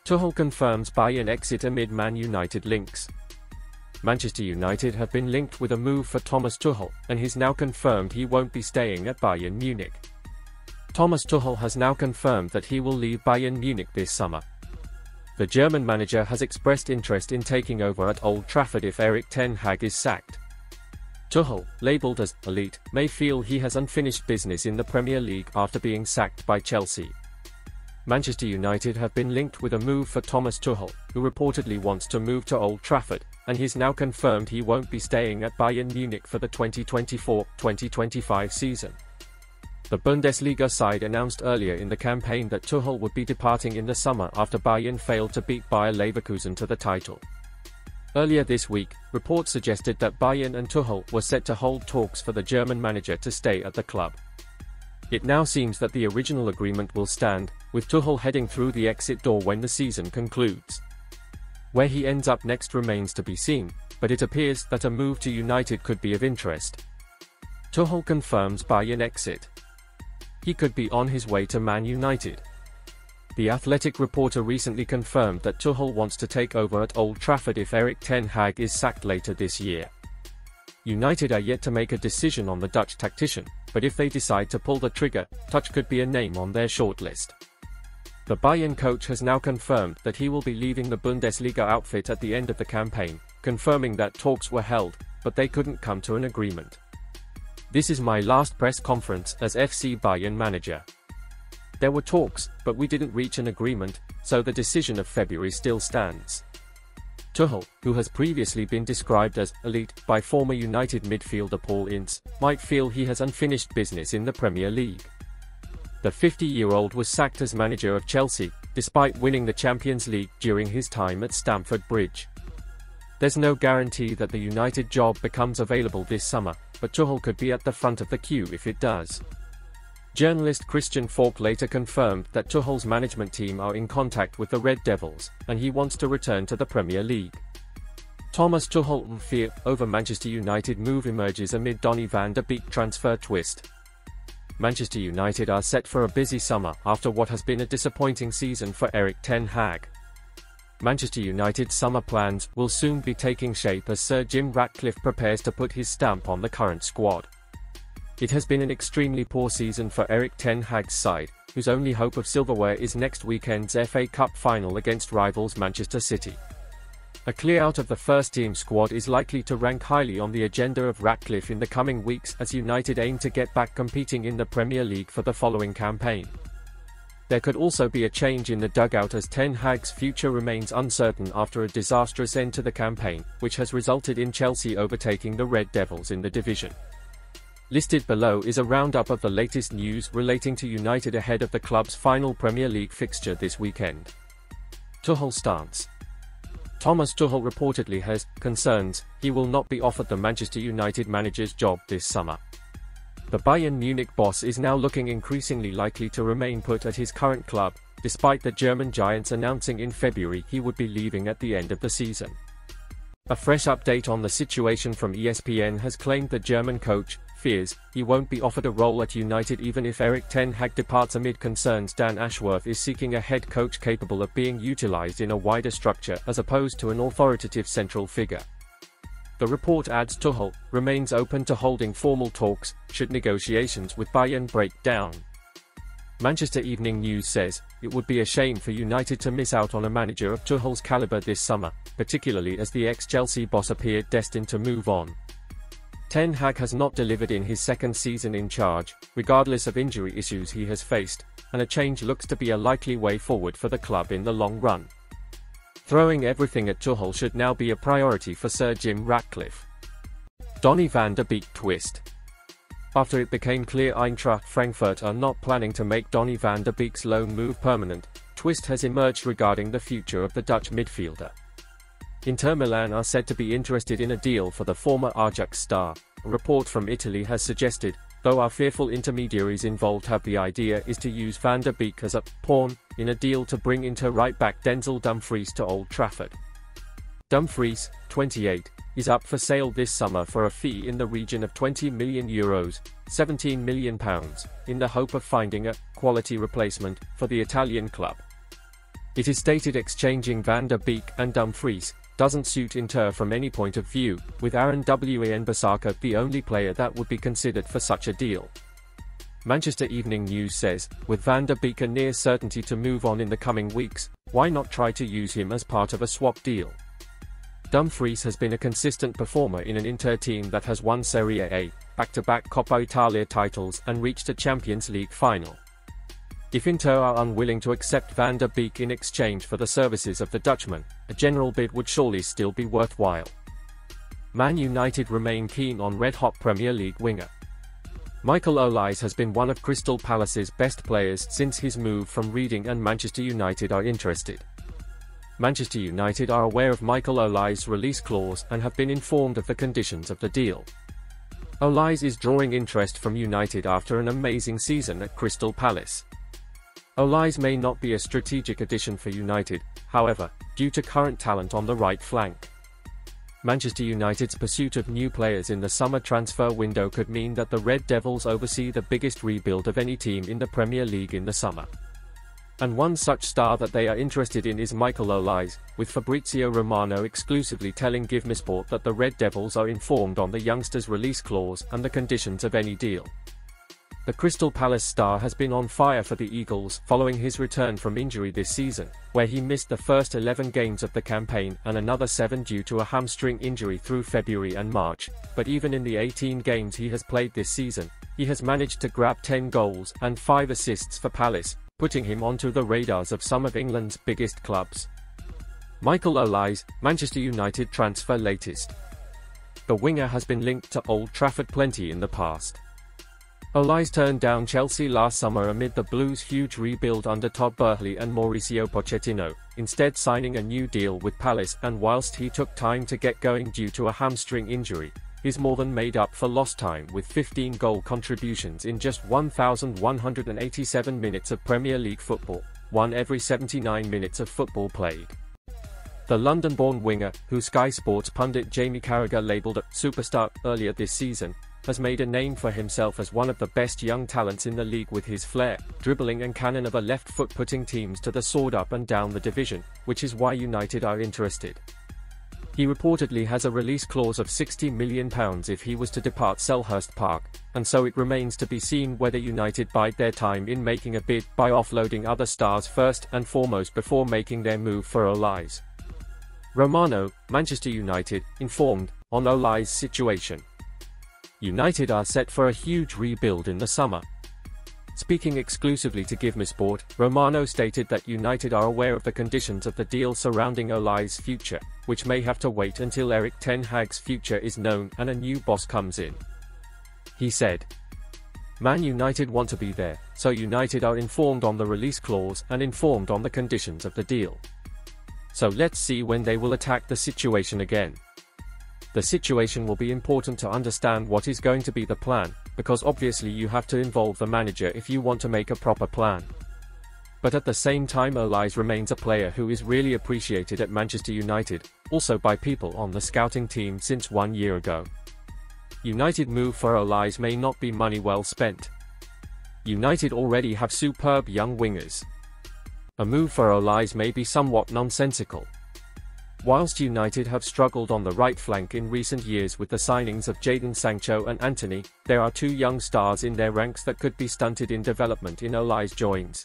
Tuchel confirms Bayern exit amid Man United links. Manchester United have been linked with a move for Thomas Tuchel, and he's now confirmed he won't be staying at Bayern Munich. Thomas Tuchel has now confirmed that he will leave Bayern Munich this summer. The German manager has expressed interest in taking over at Old Trafford if Erik ten Hag is sacked. Tuchel, labelled as elite, may feel he has unfinished business in the Premier League after being sacked by Chelsea. Manchester United have been linked with a move for Thomas Tuchel, who reportedly wants to move to Old Trafford, and he's now confirmed he won't be staying at Bayern Munich for the 2024-2025 season. The Bundesliga side announced earlier in the campaign that Tuchel would be departing in the summer after Bayern failed to beat Bayer Leverkusen to the title. Earlier this week, reports suggested that Bayern and Tuchel were set to hold talks for the German manager to stay at the club. It now seems that the original agreement will stand, with Tuchel heading through the exit door when the season concludes. Where he ends up next remains to be seen, but it appears that a move to United could be of interest. Tuchel confirms Bayern exit. He could be on his way to Man United. The Athletic reporter recently confirmed that Tuchel wants to take over at Old Trafford if Erik ten Hag is sacked later this year. United are yet to make a decision on the Dutch tactician, but if they decide to pull the trigger, Tuchel could be a name on their shortlist. The Bayern coach has now confirmed that he will be leaving the Bundesliga outfit at the end of the campaign, confirming that talks were held, but they couldn't come to an agreement. "This is my last press conference as FC Bayern manager. There were talks, but we didn't reach an agreement, so the decision of February still stands." Tuchel, who has previously been described as elite by former United midfielder Paul Ince, might feel he has unfinished business in the Premier League. The 50-year-old was sacked as manager of Chelsea, despite winning the Champions League during his time at Stamford Bridge. There's no guarantee that the United job becomes available this summer, but Tuchel could be at the front of the queue if it does. Journalist Christian Falk later confirmed that Tuchel's management team are in contact with the Red Devils, and he wants to return to the Premier League. Thomas Tuchel fear over Manchester United move emerges amid Donny van de Beek transfer twist. Manchester United are set for a busy summer after what has been a disappointing season for Erik ten Hag. Manchester United's summer plans will soon be taking shape as Sir Jim Ratcliffe prepares to put his stamp on the current squad. It has been an extremely poor season for Erik ten Hag's side, whose only hope of silverware is next weekend's FA Cup final against rivals Manchester City. A clear out of the first-team squad is likely to rank highly on the agenda of Ratcliffe in the coming weeks as United aim to get back competing in the Premier League for the following campaign. There could also be a change in the dugout as ten Hag's future remains uncertain after a disastrous end to the campaign, which has resulted in Chelsea overtaking the Red Devils in the division. Listed below is a roundup of the latest news relating to United ahead of the club's final Premier League fixture this weekend. Tuchel stance. Thomas Tuchel reportedly has concerns he will not be offered the Manchester United manager's job this summer. The Bayern Munich boss is now looking increasingly likely to remain put at his current club, despite the German giants announcing in February he would be leaving at the end of the season. A fresh update on the situation from ESPN has claimed the German coach fears he won't be offered a role at United even if Erik ten Hag departs amid concerns Dan Ashworth is seeking a head coach capable of being utilized in a wider structure as opposed to an authoritative central figure. The report adds Tuchel remains open to holding formal talks should negotiations with Bayern break down. Manchester Evening News says it would be a shame for United to miss out on a manager of Tuchel's caliber this summer, particularly as the ex-Chelsea boss appeared destined to move on. Ten Hag has not delivered in his second season in charge, regardless of injury issues he has faced, and a change looks to be a likely way forward for the club in the long run. Throwing everything at Tuchel should now be a priority for Sir Jim Ratcliffe. Donny van de Beek twist. After it became clear Eintracht Frankfurt are not planning to make Donny van de Beek's loan move permanent, twist has emerged regarding the future of the Dutch midfielder. Inter Milan are said to be interested in a deal for the former Ajax star, a report from Italy has suggested, though our fearful intermediaries involved have the idea is to use van de Beek as a pawn in a deal to bring Inter right-back Denzel Dumfries to Old Trafford. Dumfries, 28, is up for sale this summer for a fee in the region of €20 million, £17 million, in the hope of finding a quality replacement for the Italian club. It is stated exchanging Van der Beek and Dumfries doesn't suit Inter from any point of view, with Aaron Wan-Bissaka the only player that would be considered for such a deal. Manchester Evening News says, with Van der Beek a near certainty to move on in the coming weeks, why not try to use him as part of a swap deal? Dumfries has been a consistent performer in an Inter team that has won Serie A, back-to-back Coppa Italia titles and reached a Champions League final. If Inter are unwilling to accept Van der Beek in exchange for the services of the Dutchman, a general bid would surely still be worthwhile. Man United remain keen on red-hot Premier League winger. Michael Olise has been one of Crystal Palace's best players since his move from Reading, and Manchester United are interested. Manchester United are aware of Michael Olise's release clause and have been informed of the conditions of the deal. Olise is drawing interest from United after an amazing season at Crystal Palace. Olise may not be a strategic addition for United, however, due to current talent on the right flank. Manchester United's pursuit of new players in the summer transfer window could mean that the Red Devils oversee the biggest rebuild of any team in the Premier League in the summer. And one such star that they are interested in is Michael Olise, with Fabrizio Romano exclusively telling GiveMeSport that the Red Devils are informed on the youngster's release clause and the conditions of any deal. The Crystal Palace star has been on fire for the Eagles following his return from injury this season, where he missed the first 11 games of the campaign and another 7 due to a hamstring injury through February and March, but even in the 18 games he has played this season, he has managed to grab 10 goals and 5 assists for Palace, putting him onto the radars of some of England's biggest clubs. Michael Olise, Manchester United transfer latest. The winger has been linked to Old Trafford plenty in the past. Olise turned down Chelsea last summer amid the Blues' huge rebuild under Todd Boehly and Mauricio Pochettino, instead signing a new deal with Palace, and whilst he took time to get going due to a hamstring injury, he's more than made up for lost time with 15 goal contributions in just 1,187 minutes of Premier League football, one every 79 minutes of football played. The London-born winger, who Sky Sports pundit Jamie Carragher labelled a superstar earlier this season, has made a name for himself as one of the best young talents in the league with his flair, dribbling and cannon of a left foot putting teams to the sword up and down the division, which is why United are interested. He reportedly has a release clause of £60 million if he was to depart Selhurst Park, and so it remains to be seen whether United bide their time in making a bid by offloading other stars first and foremost before making their move for Olise. Romano, Manchester United, informed on Olise's situation. United are set for a huge rebuild in the summer. Speaking exclusively to GiveMeSport, Romano stated that United are aware of the conditions of the deal surrounding Olise's future, which may have to wait until Erik Ten Hag's future is known and a new boss comes in. He said, "Man United want to be there, so United are informed on the release clause and informed on the conditions of the deal. So let's see when they will attack the situation again. The situation will be important to understand what is going to be the plan, because obviously you have to involve the manager if you want to make a proper plan. But at the same time Olise remains a player who is really appreciated at Manchester United, also by people on the scouting team since 1 year ago. United move for Olise may not be money well spent. United already have superb young wingers. A move for Olise may be somewhat nonsensical. Whilst United have struggled on the right flank in recent years with the signings of Jadon Sancho and Antony, there are 2 young stars in their ranks that could be stunted in development in Olise joins.